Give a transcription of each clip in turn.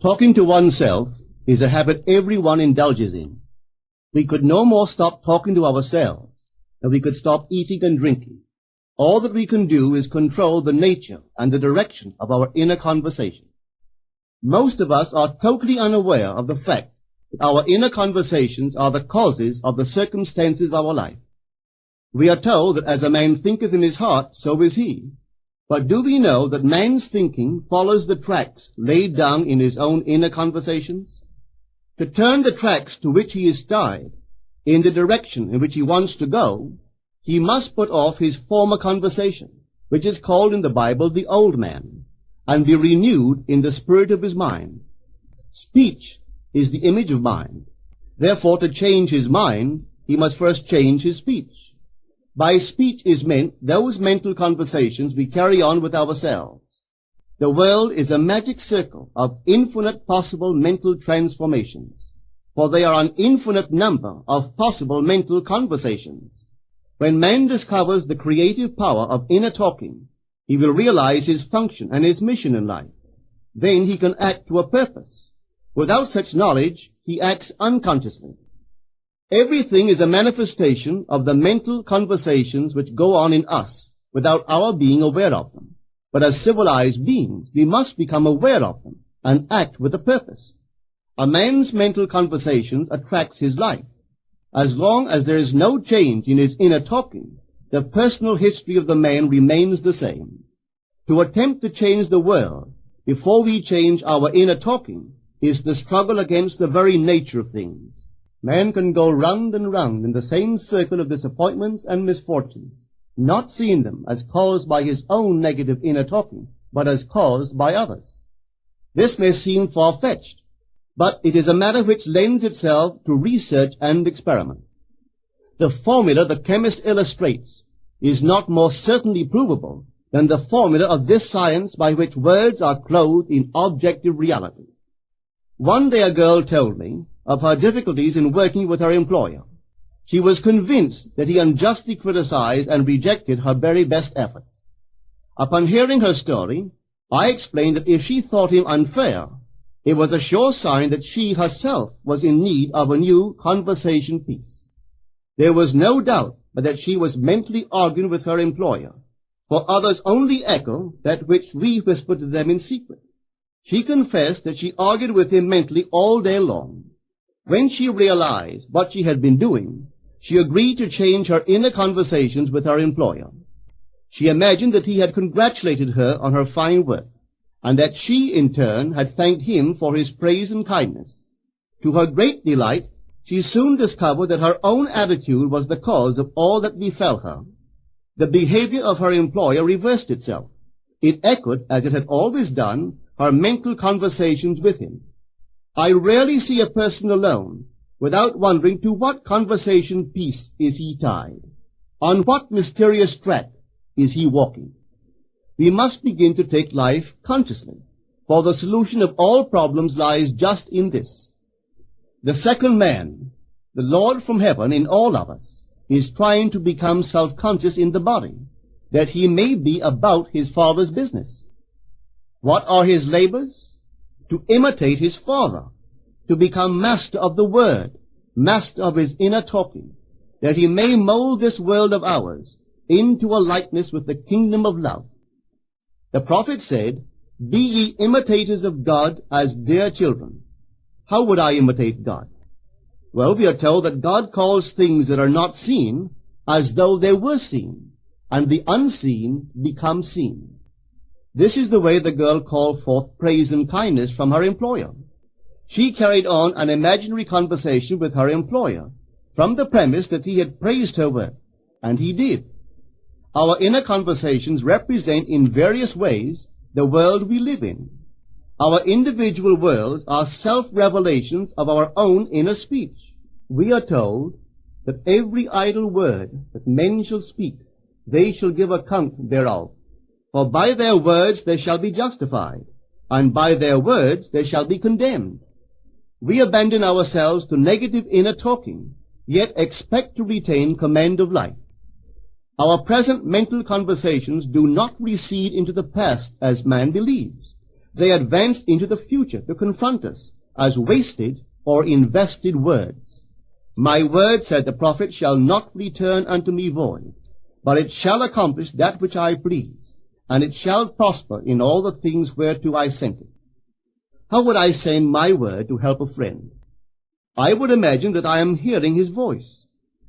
Talking to oneself is a habit everyone indulges in. We could no more stop talking to ourselves than we could stop eating and drinking. All that we can do is control the nature and the direction of our inner conversation. Most of us are totally unaware of the fact that our inner conversations are the causes of the circumstances of our life. We are told that as a man thinketh in his heart, so is he. But do we know that man's thinking follows the tracks laid down in his own inner conversations? To turn the tracks to which he is tied in the direction in which he wants to go, he must put off his former conversation, which is called in the Bible the old man, and be renewed in the spirit of his mind. Speech is the image of mind. Therefore, to change his mind, he must first change his speech. By speech is meant those mental conversations we carry on with ourselves. The world is a magic circle of infinite possible mental transformations, for there are an infinite number of possible mental conversations. When man discovers the creative power of inner talking, he will realize his function and his mission in life. Then he can act to a purpose. Without such knowledge, he acts unconsciously. Everything is a manifestation of the mental conversations which go on in us without our being aware of them. But as civilized beings, we must become aware of them and act with a purpose. A man's mental conversations attracts his life. As long as there is no change in his inner talking, the personal history of the man remains the same. To attempt to change the world before we change our inner talking is the struggle against the very nature of things. Man can go round and round in the same circle of disappointments and misfortunes, not seeing them as caused by his own negative inner talking, but as caused by others. This may seem far-fetched, but it is a matter which lends itself to research and experiment. The formula the chemist illustrates is not more certainly provable than the formula of this science by which words are clothed in objective reality. One day a girl told me of her difficulties in working with her employer. She was convinced that he unjustly criticized and rejected her very best efforts. Upon hearing her story, I explained that if she thought him unfair, it was a sure sign that she herself was in need of a new conversation piece. There was no doubt but that she was mentally arguing with her employer, for others only echo that which we whisper to them in secret. She confessed that she argued with him mentally all day long. When she realized what she had been doing, she agreed to change her inner conversations with her employer. She imagined that he had congratulated her on her fine work, and that she, in turn, had thanked him for his praise and kindness. To her great delight, she soon discovered that her own attitude was the cause of all that befell her. The behavior of her employer reversed itself. It echoed, as it had always done, her mental conversations with him. I rarely see a person alone without wondering to what conversation piece is he tied. On what mysterious track is he walking? We must begin to take life consciously, for the solution of all problems lies just in this. The second man, the Lord from heaven in all of us, is trying to become self-conscious in the body, that he may be about his Father's business. What are his labors? To imitate his Father, to become master of the Word, master of his inner talking, that he may mold this world of ours into a likeness with the kingdom of love. The prophet said, "Be ye imitators of God as dear children." How would I imitate God? Well, we are told that God calls things that are not seen as though they were seen, and the unseen become seen. This is the way the girl called forth praise and kindness from her employer. She carried on an imaginary conversation with her employer from the premise that he had praised her work, and he did. Our inner conversations represent in various ways the world we live in. Our individual worlds are self-revelations of our own inner speech. We are told that every idle word that men shall speak, they shall give account thereof. For by their words they shall be justified, and by their words they shall be condemned. We abandon ourselves to negative inner talking, yet expect to retain command of life. Our present mental conversations do not recede into the past as man believes, They advanced into the future to confront us as wasted or invested words. My word, said the prophet, shall not return unto me void, but it shall accomplish that which I please, and it shall prosper in all the things whereto I sent it. How would I send my word to help a friend? I would imagine that I am hearing his voice,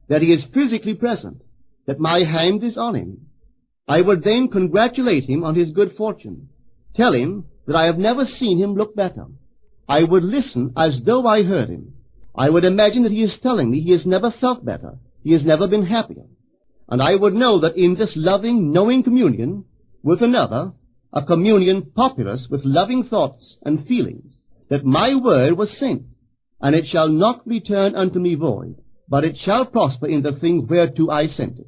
that he is physically present, that my hand is on him. I would then congratulate him on his good fortune, tell him that I have never seen him look better. I would listen as though I heard him. I would imagine that he is telling me he has never felt better, he has never been happier. And I would know that in this loving, knowing communion with another, a communion populous with loving thoughts and feelings, that my word was sent, and it shall not return unto me void, but it shall prosper in the thing whereto I sent it.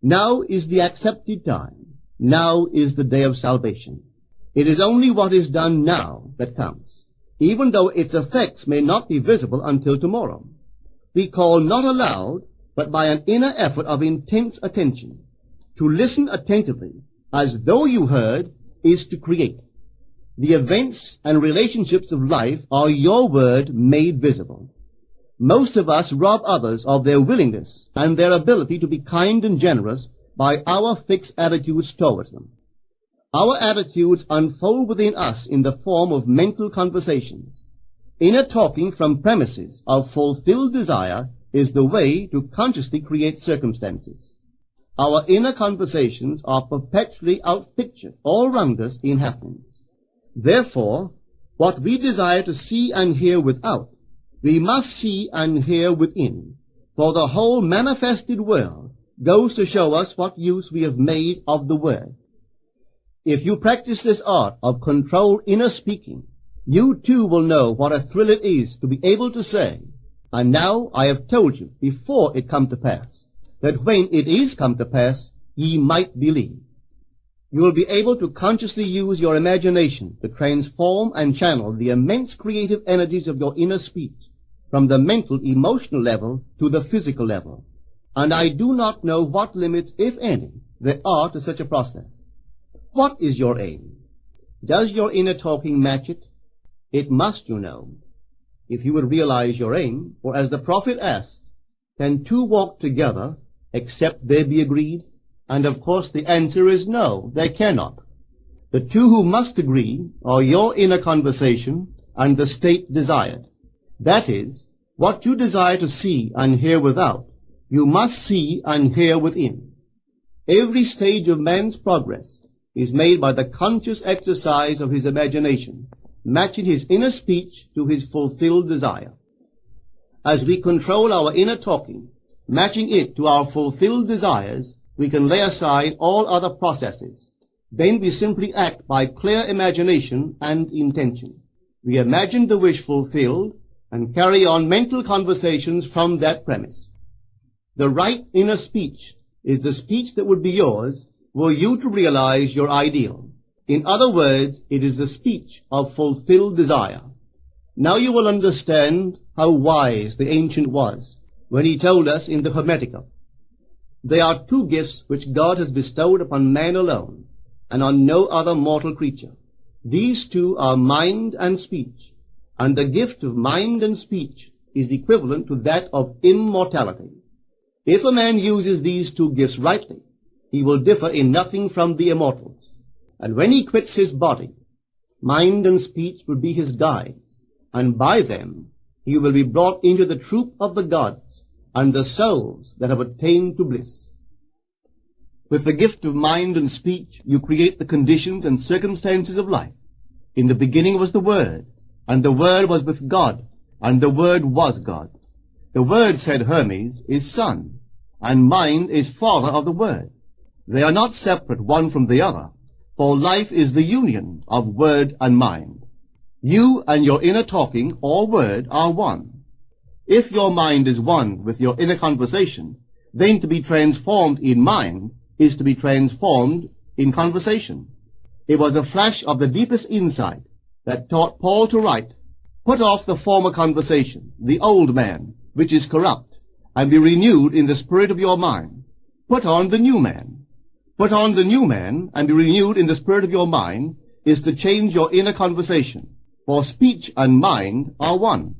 Now is the accepted time. Now is the day of salvation. It is only what is done now that counts, even though its effects may not be visible until tomorrow. We call not aloud, but by an inner effort of intense attention. To listen attentively, as though you heard, is to create. The events and relationships of life are your word made visible. Most of us rob others of their willingness and their ability to be kind and generous by our fixed attitudes towards them. Our attitudes unfold within us in the form of mental conversations. Inner talking from premises of fulfilled desire is the way to consciously create circumstances. Our inner conversations are perpetually outpictured all around us in happenings. Therefore, what we desire to see and hear without, we must see and hear within, for the whole manifested world goes to show us what use we have made of the word. If you practice this art of controlled inner speaking, you too will know what a thrill it is to be able to say, and now I have told you before it come to pass, that when it is come to pass, ye might believe. You will be able to consciously use your imagination to transform and channel the immense creative energies of your inner speech from the mental, emotional level to the physical level. And I do not know what limits, if any, there are to such a process. What is your aim? Does your inner talking match it? It must, you know. If you would realize your aim, or as the prophet asked, can two walk together except they be agreed? And of course the answer is no, they cannot. The two who must agree are your inner conversation and the state desired. That is, what you desire to see and hear without, you must see and hear within. Every stage of man's progress is made by the conscious exercise of his imagination, matching his inner speech to his fulfilled desire. As we control our inner talking, matching it to our fulfilled desires, we can lay aside all other processes. Then we simply act by clear imagination and intention. We imagine the wish fulfilled and carry on mental conversations from that premise. The right inner speech is the speech that would be yours were you to realize your ideal. In other words, it is the speech of fulfilled desire. Now you will understand how wise the ancient was when he told us in the Hermetica, there are two gifts which God has bestowed upon man alone, and on no other mortal creature. These two are mind and speech, and the gift of mind and speech is equivalent to that of immortality. If a man uses these two gifts rightly, he will differ in nothing from the immortals. And when he quits his body, mind and speech will be his guides, and by them he will be brought into the troop of the gods and the souls that have attained to bliss. With the gift of mind and speech, you create the conditions and circumstances of life. In the beginning was the Word, and the Word was with God, and the Word was God. The Word, said Hermes, is Son, and mind is Father of the Word. They are not separate one from the other, for life is the union of word and mind. You and your inner talking or word are one. If your mind is one with your inner conversation, then to be transformed in mind is to be transformed in conversation. It was a flash of the deepest insight that taught Paul to write, put off the former conversation, the old man, which is corrupt, and be renewed in the spirit of your mind. Put on the new man. Put on the new man and be renewed in the spirit of your mind, is to change your inner conversation, for speech and mind are one.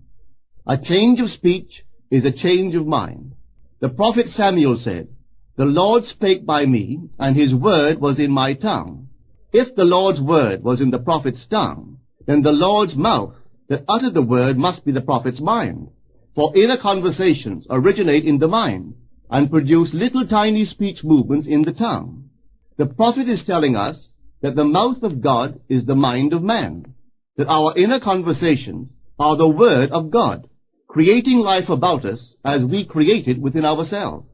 A change of speech is a change of mind. The prophet Samuel said, "The Lord spake by me, and his word was in my tongue." If the Lord's word was in the prophet's tongue, then the Lord's mouth that uttered the word must be the prophet's mind. For inner conversations originate in the mind and produce little tiny speech movements in the tongue. The prophet is telling us that the mouth of God is the mind of man, that our inner conversations are the word of God, creating life about us as we create it within ourselves.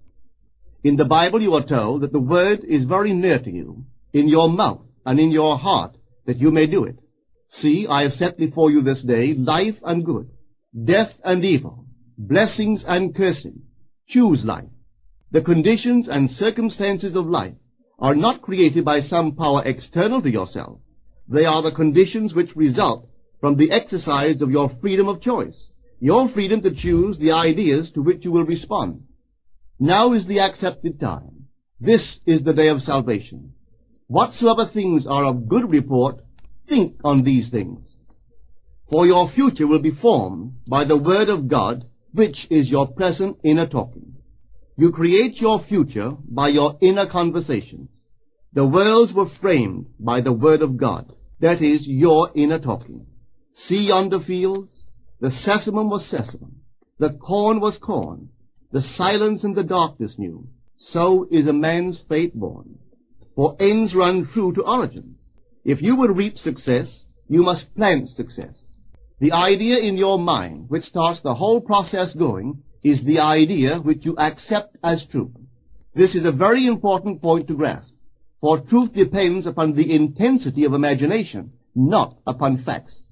In the Bible you are told that the word is very near to you, in your mouth and in your heart, that you may do it. See, I have set before you this day life and good, death and evil, blessings and cursings. Choose life. The conditions and circumstances of life are not created by some power external to yourself. They are the conditions which result from the exercise of your freedom of choice, your freedom to choose the ideas to which you will respond. Now is the accepted time. This is the day of salvation. Whatsoever things are of good report, think on these things. For your future will be formed by the word of God, which is your present inner talking. You create your future by your inner conversations. The worlds were framed by the word of God, that is, your inner talking. See yonder fields? The sesamum was sesamum, the corn was corn, the silence and the darkness knew. So is a man's fate born. For ends run true to origins. If you would reap success, you must plant success. The idea in your mind, which starts the whole process going, is the idea which you accept as true. This is a very important point to grasp, for truth depends upon the intensity of imagination, not upon facts.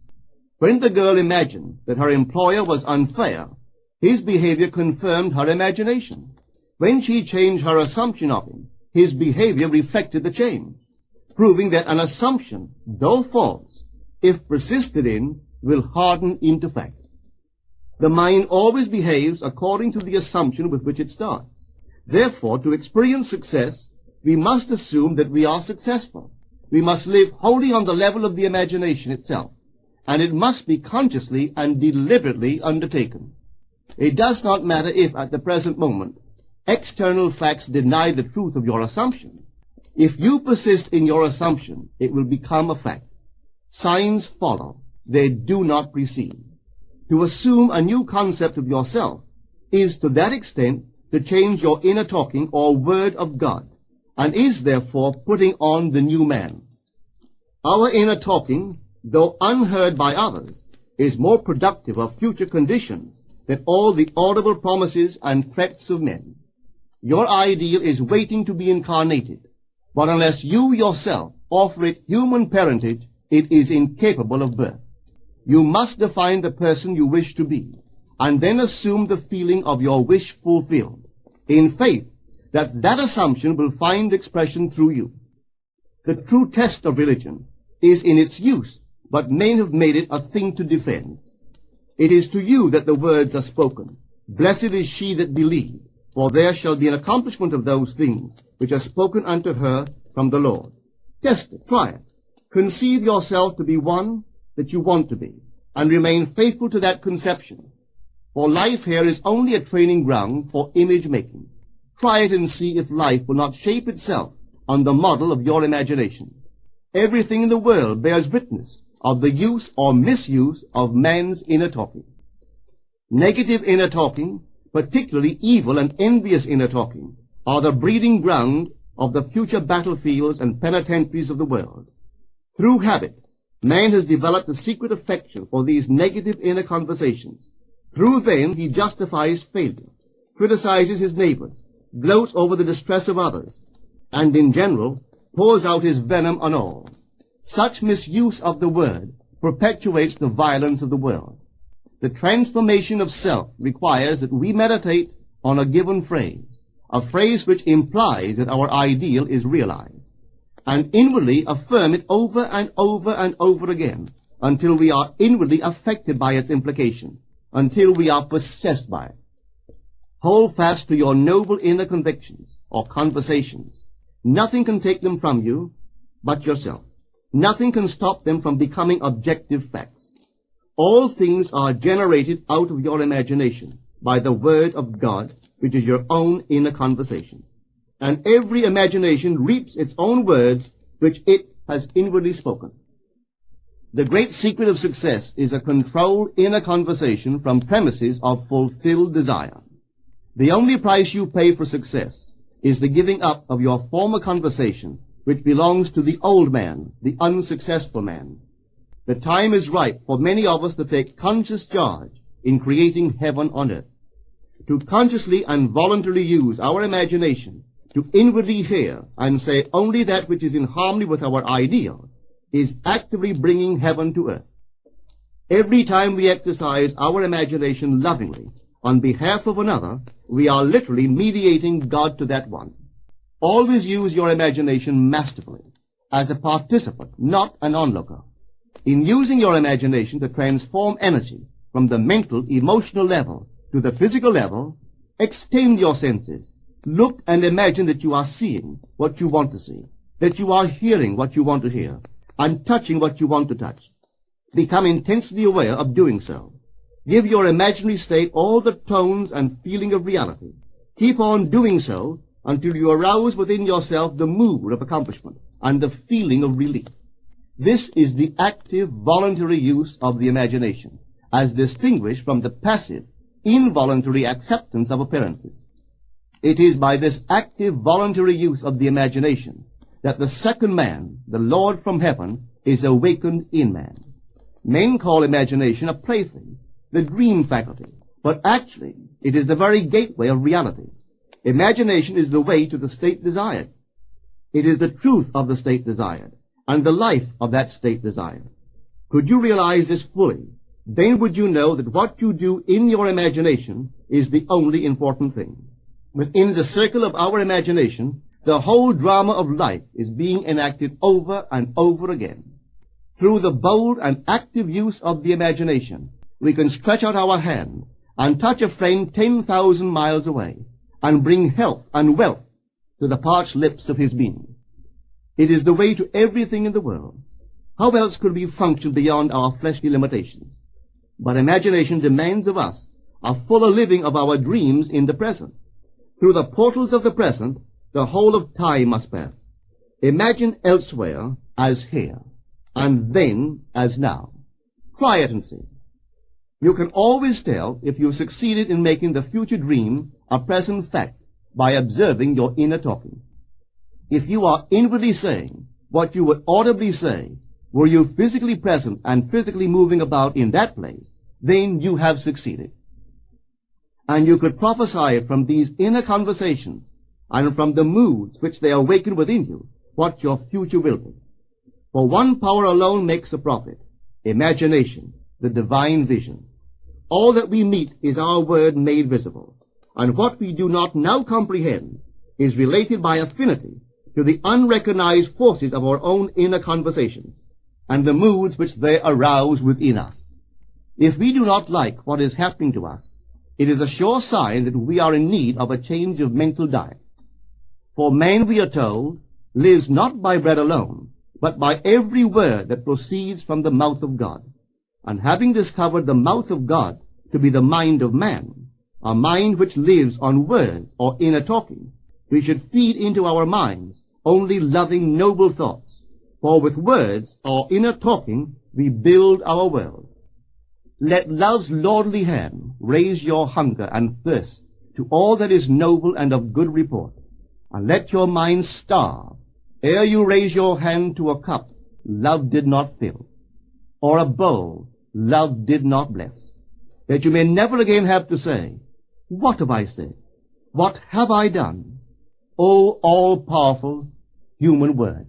When the girl imagined that her employer was unfair, his behavior confirmed her imagination. When she changed her assumption of him, his behavior reflected the change, proving that an assumption, though false, if persisted in, will harden into fact. The mind always behaves according to the assumption with which it starts. Therefore, to experience success, we must assume that we are successful. We must live wholly on the level of the imagination itself, and it must be consciously and deliberately undertaken. It does not matter if, at the present moment, external facts deny the truth of your assumption. If you persist in your assumption, it will become a fact. Signs follow. They do not precede. To assume a new concept of yourself is to that extent to change your inner talking or word of God, and is therefore putting on the new man. Our inner talking, though unheard by others, is more productive of future conditions than all the audible promises and threats of men. Your ideal is waiting to be incarnated, but unless you yourself offer it human parentage, it is incapable of birth. You must define the person you wish to be, and then assume the feeling of your wish fulfilled, in faith that that assumption will find expression through you. The true test of religion is in its use, but men have made it a thing to defend. It is to you that the words are spoken. Blessed is she that believed, for there shall be an accomplishment of those things which are spoken unto her from the Lord. Test it, try it. Conceive yourself to be one that you want to be, and remain faithful to that conception. For life here is only a training ground for image making. Try it and see if life will not shape itself on the model of your imagination. Everything in the world bears witness of the use or misuse of man's inner talking. Negative inner talking, particularly evil and envious inner talking, are the breeding ground of the future battlefields and penitentiaries of the world. Through habit, man has developed a secret affection for these negative inner conversations. Through them he justifies failure, criticizes his neighbors, gloats over the distress of others, and in general pours out his venom on all. Such misuse of the word perpetuates the violence of the world. The transformation of self requires that we meditate on a given phrase, a phrase which implies that our ideal is realized, and inwardly affirm it over and over and over again until we are inwardly affected by its implication, until we are possessed by it. Hold fast to your noble inner convictions or conversations. Nothing can take them from you but yourself. Nothing can stop them from becoming objective facts. All things are generated out of your imagination by the word of God, which is your own inner conversation. And every imagination reaps its own words, which it has inwardly spoken. The great secret of success is a controlled inner conversation from premises of fulfilled desire. The only price you pay for success is the giving up of your former conversation, which belongs to the old man, the unsuccessful man. The time is ripe for many of us to take conscious charge in creating heaven on earth. To consciously and voluntarily use our imagination to inwardly hear and say only that which is in harmony with our ideal is actively bringing heaven to earth. Every time we exercise our imagination lovingly on behalf of another, we are literally mediating God to that one. Always use your imagination masterfully, as a participant, not an onlooker. In using your imagination to transform energy from the mental, emotional level to the physical level, extend your senses. Look and imagine that you are seeing what you want to see, that you are hearing what you want to hear, and touching what you want to touch. Become intensely aware of doing so. Give your imaginary state all the tones and feeling of reality. Keep on doing so until you arouse within yourself the mood of accomplishment and the feeling of relief. This is the active, voluntary use of the imagination, as distinguished from the passive, involuntary acceptance of appearances. It is by this active, voluntary use of the imagination that the second man, the Lord from heaven, is awakened in man. Men call imagination a plaything, the dream faculty, but actually it is the very gateway of reality. Imagination is the way to the state desired. It is the truth of the state desired, and the life of that state desired. Could you realize this fully, then would you know that what you do in your imagination is the only important thing. Within the circle of our imagination, the whole drama of life is being enacted over and over again. Through the bold and active use of the imagination, we can stretch out our hand and touch a friend 10,000 miles away and bring health and wealth to the parched lips of his being. It is the way to everything in the world. How else could we function beyond our fleshly limitations? But imagination demands of us a fuller living of our dreams in the present. Through the portals of the present, the whole of time must pass. Imagine elsewhere as here, and then as now. Try it and see. You can always tell if you succeeded in making the future dream a present fact by observing your inner talking. If you are inwardly saying what you would audibly say, were you physically present and physically moving about in that place, then you have succeeded. And you could prophesy from these inner conversations and from the moods which they awaken within you what your future will be. For one power alone makes a prophet, imagination, the divine vision. All that we meet is our word made visible, and what we do not now comprehend is related by affinity to the unrecognized forces of our own inner conversations and the moods which they arouse within us. If we do not like what is happening to us, it is a sure sign that we are in need of a change of mental diet. For man, we are told, lives not by bread alone, but by every word that proceeds from the mouth of God. And having discovered the mouth of God to be the mind of man, a mind which lives on words or inner talking, we should feed into our minds only loving, noble thoughts. For with words or inner talking, we build our world. Let love's lordly hand raise your hunger and thirst to all that is noble and of good report, and let your mind starve ere you raise your hand to a cup love did not fill, or a bowl love did not bless, that you may never again have to say, "What have I said? What have I done?" O all-powerful human word.